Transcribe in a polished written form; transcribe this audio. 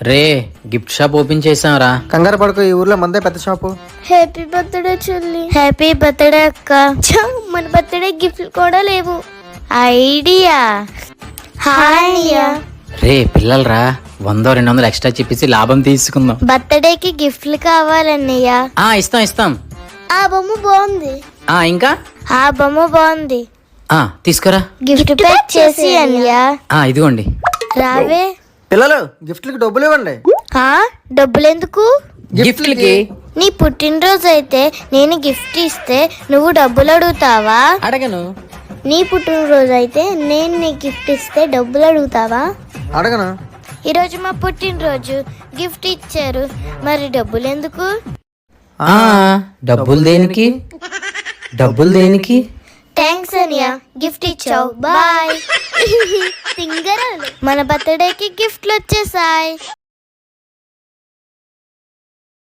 రే gift shop open చేసాంరా. కంగారు పడుకో, ఈ ఊర్లో మందే పెద్ద షాపు. హ్యాపీ బర్త్డే చెల్లి. హ్యాపీ బర్త్డే అక్క. మన బర్త్డే గిఫ్ట్లు కూడా లేవు. ఐడియా. హాయ్. రే పిల్లలరా, 100-200 ఎక్స్ట్రా చెప్పేసి లాభం తీసుకుందాం. బర్త్డేకి గిఫ్ట్లు కావాలన్నయ్య. ఇస్తాం. ఆ బొమ్మ బాగుంది. ఇంకా ఆ బొమ్మ బాగుంది. తీసుకురా. గిఫ్ట్ ప్యాక్ చేసి అన్నయ్య. ఇదిగోండి. రావే. పిల్లలు గిఫ్ట్లకి డబ్బులు ఇవ్వండి. డబ్బులు ఎందుకు? గిఫ్ట్లకి. నీ పుట్టినరోజు అయితే నేను గిఫ్ట్ ఇస్తే నువ్వు డబ్బులు అడుగుతావా? అడగను. నీ పుట్టినరోజు అయితే నేను నీ గిఫ్ట్ ఇస్తే డబ్బులు అడుగుతావా? అడగను. ఈరోజు మా పుట్టినరోజు, గిఫ్ట్ ఇచ్చారు, మరి డబ్బులు ఎందుకు? డబ్బులు దేనికి? డబ్బులు దేనికి? థ్యాంక్స్ అనియా, గిఫ్ట్ ఇచ్చావు. బాయ్. మన బర్త్డేకి గిఫ్ట్లు వచ్చేసాయి.